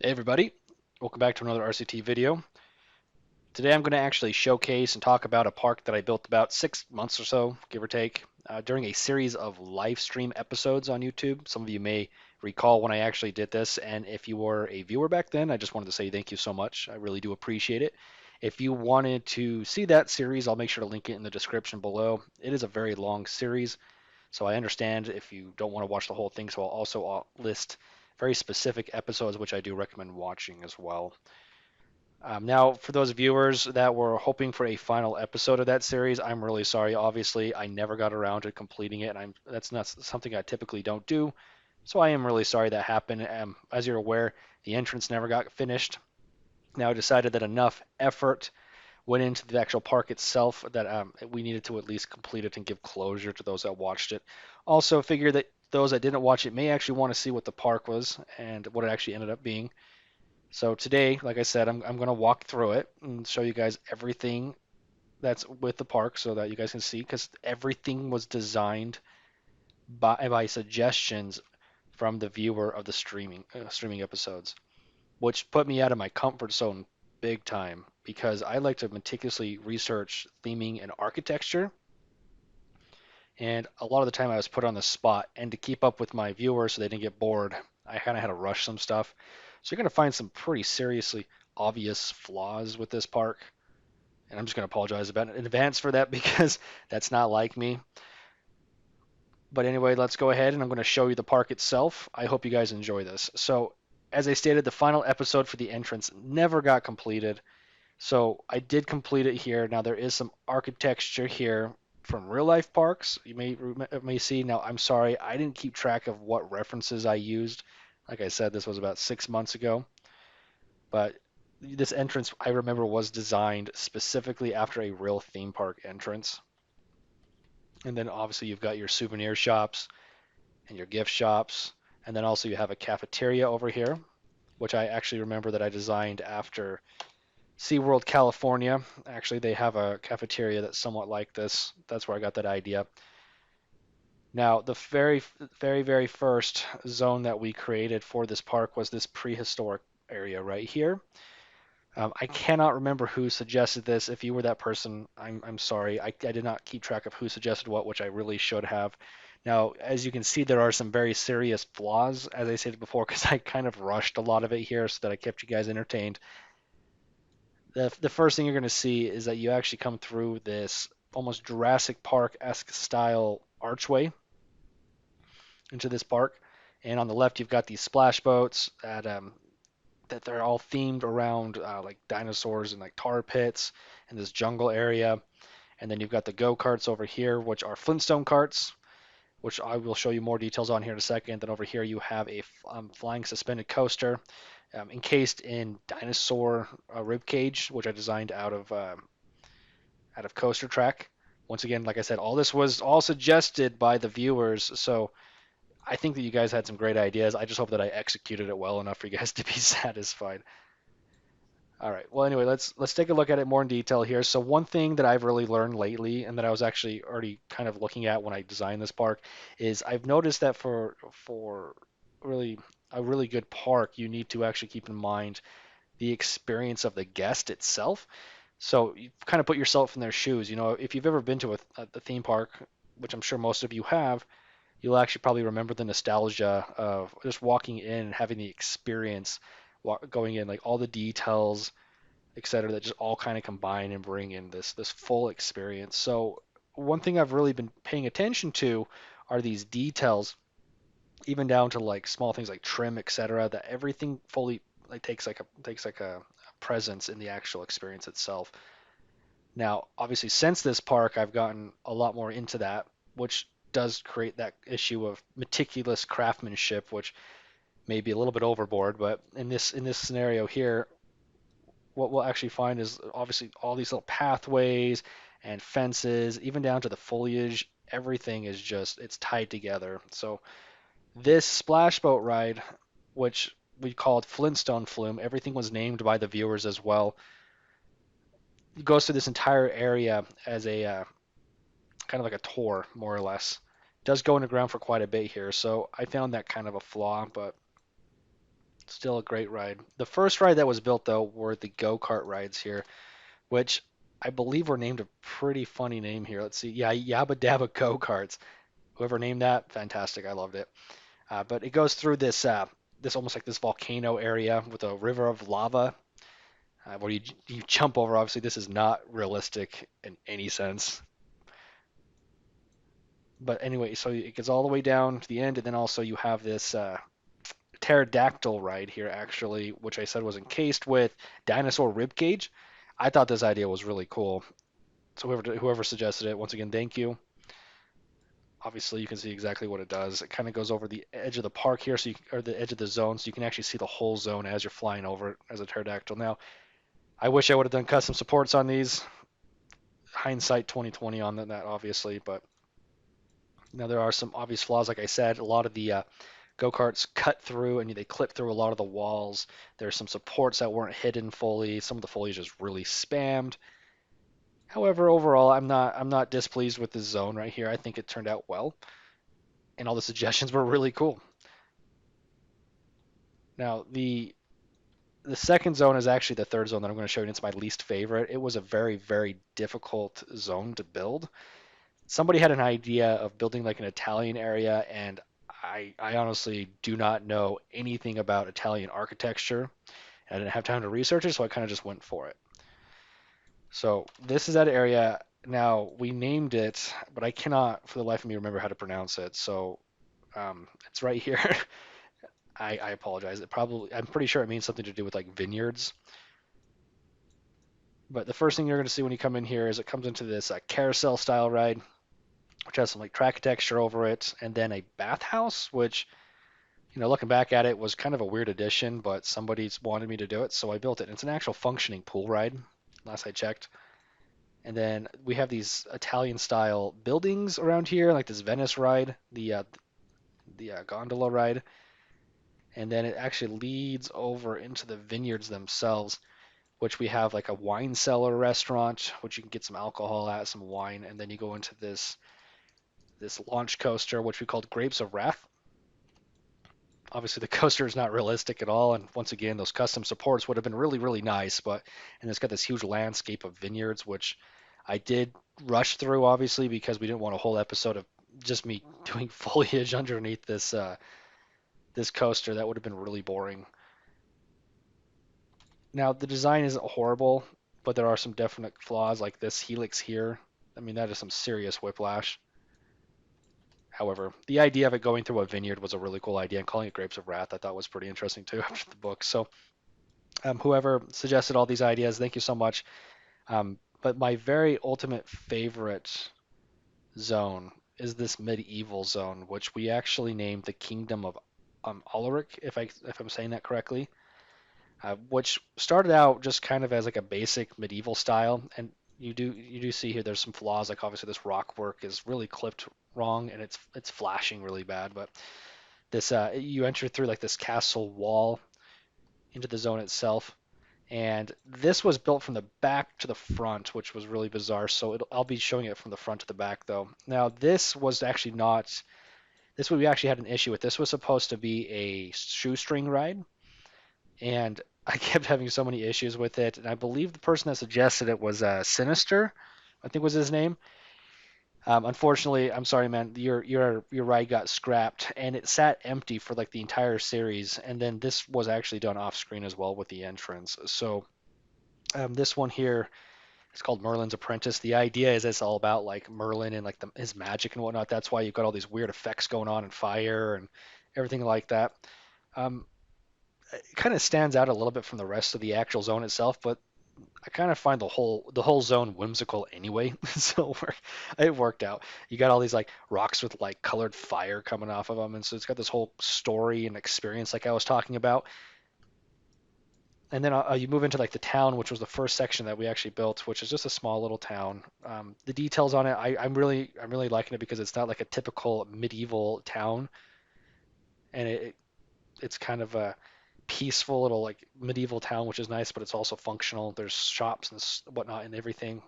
Hey everybody, welcome back to another RCT video. Today I'm going to actually showcase and talk about a park that I built about 6 months or so, give or take, during a series of live stream episodes on YouTube. Some of you may recall when I actually did this, and if you were a viewer back then, I just wanted to say thank you so much. I really do appreciate it. If you wanted to see that series, I'll make sure to link it in the description below. It is a very long series, so I understand if you don't want to watch the whole thing, so I'll also list very specific episodes which I do recommend watching as well. Now, for those viewers that were hoping for a final episode of that series, I'm really sorry. Obviously, I never got around to completing it, and that's not something I typically don't do. So I am really sorry that happened. As you're aware, the entrance never got finished. Now I decided that enough effort went into the actual park itself that we needed to at least complete it and give closure to those that watched it. Also, figure that those that didn't watch it may actually want to see what the park was and what it actually ended up being. So today, like I said, I'm going to walk through it and show you guys everything that's with the park so that you guys can see because everything was designed by suggestions from the viewer of the streaming episodes, which put me out of my comfort zone big time because I like to meticulously research theming and architecture. And a lot of the time I was put on the spot, and to keep up with my viewers so they didn't get bored, I kind of had to rush some stuff. So you're going to find some pretty seriously obvious flaws with this park. And I'm just going to apologize about it in advance for that because that's not like me. But anyway, let's go ahead and I'm going to show you the park itself. I hope you guys enjoy this. So, as I stated, the final episode for the entrance never got completed. So I did complete it here. Now there is some architecture here from real life parks. You may see. Now I'm sorry, I didn't keep track of what references I used. Like I said, this was about 6 months ago. But this entrance I remember was designed specifically after a real theme park entrance. And then obviously you've got your souvenir shops and your gift shops. And then also you have a cafeteria over here, which I actually remember that I designed after SeaWorld California. Actually, they have a cafeteria that's somewhat like this. That's where I got that idea. Now, the very first zone that we created for this park was this prehistoric area right here. I cannot remember who suggested this. If you were that person, I'm sorry. I did not keep track of who suggested what, which I really should have. Now, as you can see, there are some very serious flaws, as I said before, because I kind of rushed a lot of it here so that I kept you guys entertained. The first thing you're going to see is that you actually come through this almost Jurassic Park-esque style archway into this park. And on the left, you've got these splash boats that they're all themed around like dinosaurs and like tar pits and this jungle area. And then you've got the go-karts over here, which are Flintstone carts, which I will show you more details on here in a second. Then over here you have a flying suspended coaster encased in dinosaur rib cage, which I designed out of Coaster Track. Once again, like I said, all this was all suggested by the viewers, so I think that you guys had some great ideas. I just hope that I executed it well enough for you guys to be satisfied. All right. Well, anyway, let's take a look at it more in detail here. So one thing that I've really learned lately, and that I was actually already kind of looking at when I designed this park, is I've noticed that for really a really good park, you need to actually keep in mind the experience of the guest itself. So you kind of put yourself in their shoes. You know, if you've ever been to a theme park, which I'm sure most of you have, you'll actually probably remember the nostalgia of just walking in and having the experience, going in, like all the details, etc., that just all kind of combine and bring in this full experience. So one thing I've really been paying attention to are these details, even down to like small things like trim, etc., that everything fully like takes like a presence in the actual experience itself. Now, obviously, since this park, I've gotten a lot more into that, which does create that issue of meticulous craftsmanship, which may be a little bit overboard. But in this scenario here, what we'll actually find is obviously all these little pathways and fences, even down to the foliage. Everything is just it's tied together. So this splash boat ride, which we called Flintstone Flume, everything was named by the viewers as well. It goes through this entire area as a kind of like a tour, more or less. It does go underground for quite a bit here, so I found that kind of a flaw, but Still a great ride. The first ride that was built though were the go-kart rides here, which I believe were named a pretty funny name here. Let's see. Yeah, Yabba Dabba Go-Karts. Whoever named that, fantastic. I loved it. But it goes through this almost like this volcano area with a river of lava where you jump over. Obviously, this is not realistic in any sense. But anyway, so it gets all the way down to the end, and then also you have this pterodactyl ride here, actually, which I said was encased with dinosaur rib cage. I thought this idea was really cool. So whoever suggested it, once again, thank you. Obviously, you can see exactly what it does. It kind of goes over the edge of the park here, or the edge of the zone, so you can actually see the whole zone as you're flying over it as a pterodactyl. Now, I wish I would have done custom supports on these. Hindsight 2020 on that, obviously, but now there are some obvious flaws. Like I said, a lot of the go-karts cut through and they clip through a lot of the walls. There's some supports that weren't hidden fully. Some of the foliage is really spammed. However, overall, I'm not displeased with this zone right here. I think it turned out well, and all the suggestions were really cool. Now, the second zone is actually the third zone that I'm going to show you. And it's my least favorite. It was a very, very difficult zone to build. Somebody had an idea of building like an Italian area, and I honestly do not know anything about Italian architecture. I didn't have time to research it, so I kind of just went for it. So this is that area. Now we named it, but I cannot for the life of me remember how to pronounce it. So it's right here. I apologize. I'm pretty sure it means something to do with like vineyards. But the first thing you're going to see when you come in here is it comes into this carousel style ride, which has some like track texture over it, and then a bathhouse, which looking back at it was kind of a weird addition, but somebody's wanted me to do it, so I built it. It's an actual functioning pool ride, last I checked. And then we have these Italian style buildings around here, like this Venice ride, the gondola ride, and then it actually leads over into the vineyards themselves, which we have like a wine cellar restaurant, which you can get some alcohol at, some wine, and then you go into this launch coaster, which we called Grapes of Wrath. Obviously, the coaster is not realistic at all, and once again, those custom supports would have been really, really nice. And it's got this huge landscape of vineyards, which I did rush through, obviously, because we didn't want a whole episode of just me doing foliage underneath this coaster. That would have been really boring. Now, the design isn't horrible, but there are some definite flaws, like this helix here. I mean, that is some serious whiplash. However, the idea of it going through a vineyard was a really cool idea, and calling it Grapes of Wrath I thought was pretty interesting too after the book. So, whoever suggested all these ideas, thank you so much. But my very ultimate favorite zone is this medieval zone, which we actually named the Kingdom of Ulrich, if I'm saying that correctly, which started out just kind of as like a basic medieval style, and you do see here there's some flaws. Like obviously this rock work is really clipped wrong, and it's flashing really bad. But this you enter through like this castle wall into the zone itself, and this was built from the back to the front, which was really bizarre. So I'll be showing it from the front to the back though. Now this was actually not. This we actually had an issue with. This was supposed to be a shoestring ride, and I kept having so many issues with it. And I believe the person that suggested it was Sinister, I think was his name. Unfortunately, I'm sorry, man. Your ride got scrapped, and it sat empty for like the entire series. And then this was actually done off screen as well with the entrance. So this one here, it's called Merlin's Apprentice. The idea is it's all about like Merlin and like his magic and whatnot. That's why you've got all these weird effects going on and fire and everything like that. Um, it kind of stands out a little bit from the rest of the actual zone itself, but I kind of find the whole zone whimsical anyway. So it worked out. You got all these like rocks with like colored fire coming off of them, and so it's got this whole story and experience like I was talking about. And then you move into like the town, which was the first section that we actually built, which is just a small little town. The details on it, I'm really liking it because it's not like a typical medieval town, and it's kind of a peaceful little like medieval town, which is nice, but it's also functional. There's shops and whatnot and everything,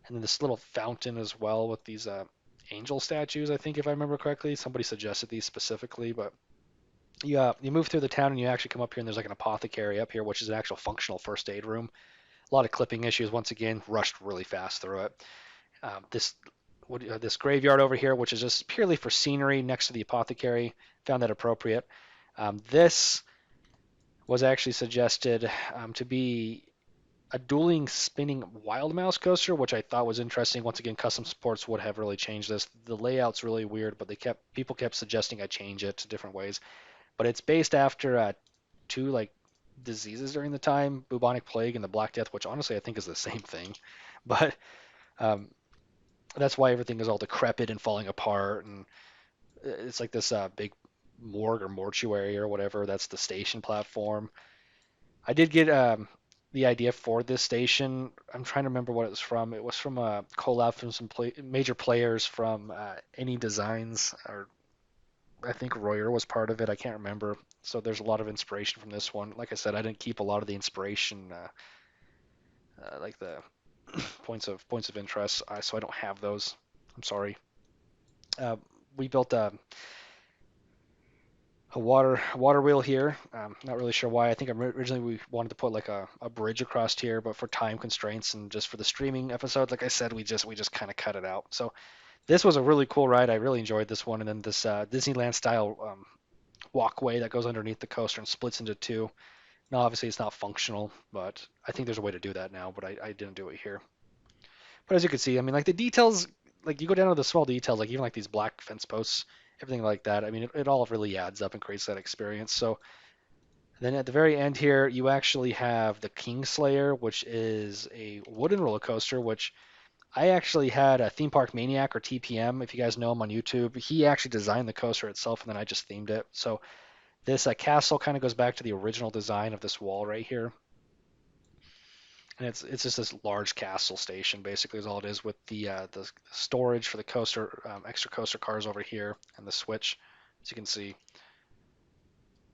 and then this little fountain as well with these angel statues. I think if I remember correctly, somebody suggested these specifically, but You move through the town and you actually come up here and there's like an apothecary up here, which is an actual functional first aid room. A lot of clipping issues. Once again, rushed really fast through it. This this graveyard over here, which is just purely for scenery next to the apothecary, found that appropriate. This was actually suggested to be a dueling spinning wild mouse coaster, which I thought was interesting. Once again, custom sports would have really changed this. The layout's really weird, but people kept suggesting I change it to different ways. But it's based after two like diseases during the time, bubonic plague and the Black Death, which honestly I think is the same thing. But um, that's why everything is all decrepit and falling apart, and it's like this big morgue or mortuary or whatever. That's the station platform. I did get the idea for this station. I'm trying to remember what it was from. It was from a collab from some major players from Any Designs, or I think Royer was part of it. I can't remember. So there's a lot of inspiration from this one. Like I said, I didn't keep a lot of the inspiration, like the points of interest, so I don't have those. I'm sorry. Uh, we built a water wheel here. Not really sure why. I think originally we wanted to put like a bridge across here, but for time constraints and just for the streaming episode, like I said, we just kind of cut it out. So this was a really cool ride. I really enjoyed this one. And then this Disneyland style walkway that goes underneath the coaster and splits into two. Now, obviously, it's not functional, but I think there's a way to do that now. But I didn't do it here. But as you can see, I mean, like the details, like you go down to the small details, like even like these black fence posts, everything like that. I mean, it all really adds up and creates that experience. So then at the very end here, you actually have the Kingslayer, which is a wooden roller coaster, which I actually had a Theme Park Maniac or TPM, if you guys know him on YouTube. He actually designed the coaster itself, and then I just themed it. So this castle kind of goes back to the original design of this wall right here. And it's just this large castle station, basically, is all it is, with the storage for the coaster, extra coaster cars over here, and the switch, as you can see.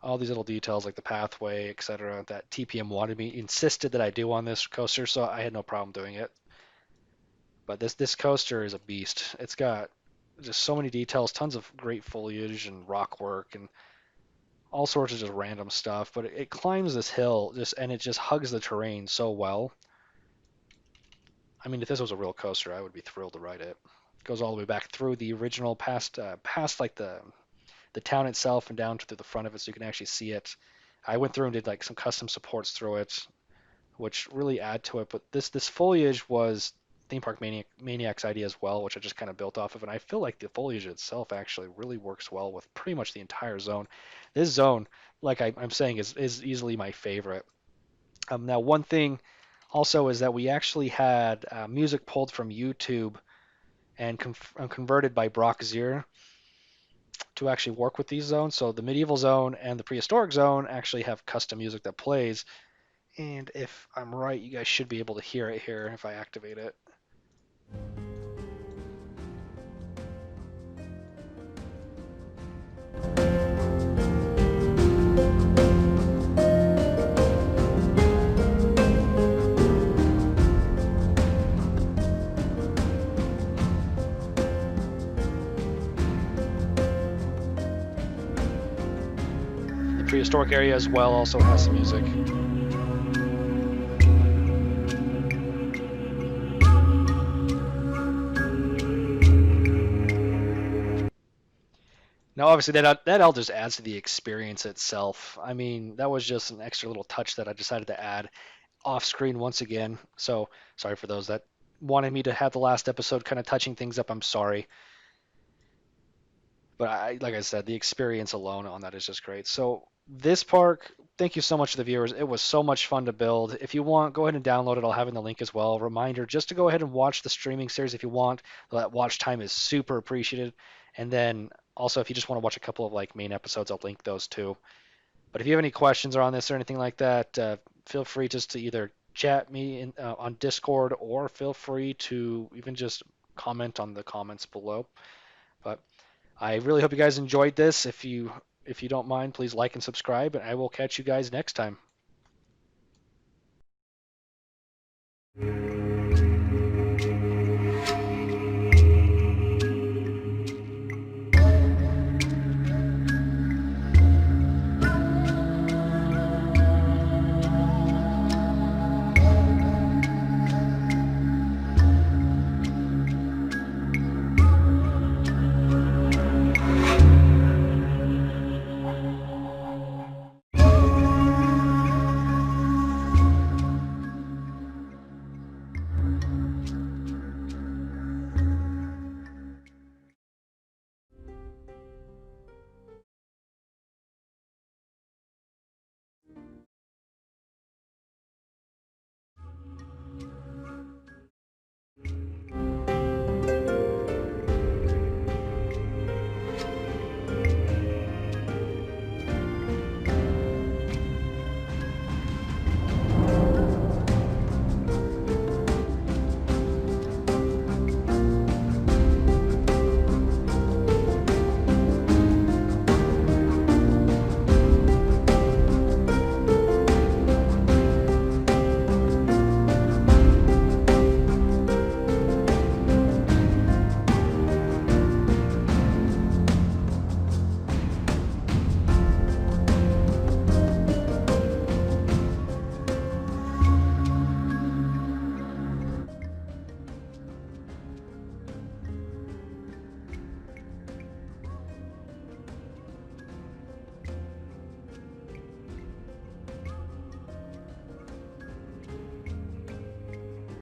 All these little details like the pathway, etc., that TPM wanted me, insisted that I do on this coaster, so I had no problem doing it. But this coaster is a beast. It's got just so many details, tons of great foliage and rock work and all sorts of just random stuff. But it climbs this hill and it just hugs the terrain so well. I mean, if this was a real coaster, I would be thrilled to ride it. It goes all the way back through the original, past like the town itself and down to the front of it, so you can actually see it. I went through and did like some custom supports through it, which really add to it. But this foliage was Theme Park Maniac's idea as well, which I just kind of built off of. And I feel like the foliage itself actually really works well with pretty much the entire zone. This zone, like I'm saying, is easily my favorite. Now, one thing also is that we actually had music pulled from YouTube and converted by Brock Zier to actually work with these zones. So the medieval zone and the prehistoric zone actually have custom music that plays. And if I'm right, you guys should be able to hear it here if I activate it. The prehistoric area as well also has some music. Now, obviously, that all just adds to the experience itself. I mean, that was just an extra little touch that I decided to add off screen once again. So sorry for those that wanted me to have the last episode kind of touching things up. I'm sorry. But like I said, the experience alone on that is just great. So this park, thank you so much to the viewers. It was so much fun to build. If you want, go ahead and download it. I'll have in the link as well. Reminder, just to go ahead and watch the streaming series if you want. That watch time is super appreciated. And then also, if you just want to watch a couple of like main episodes, I'll link those too. But if you have any questions on this or anything like that, feel free just to either chat me on Discord or feel free to even just comment on the comments below. But I really hope you guys enjoyed this. If you don't mind, please like and subscribe, and I will catch you guys next time.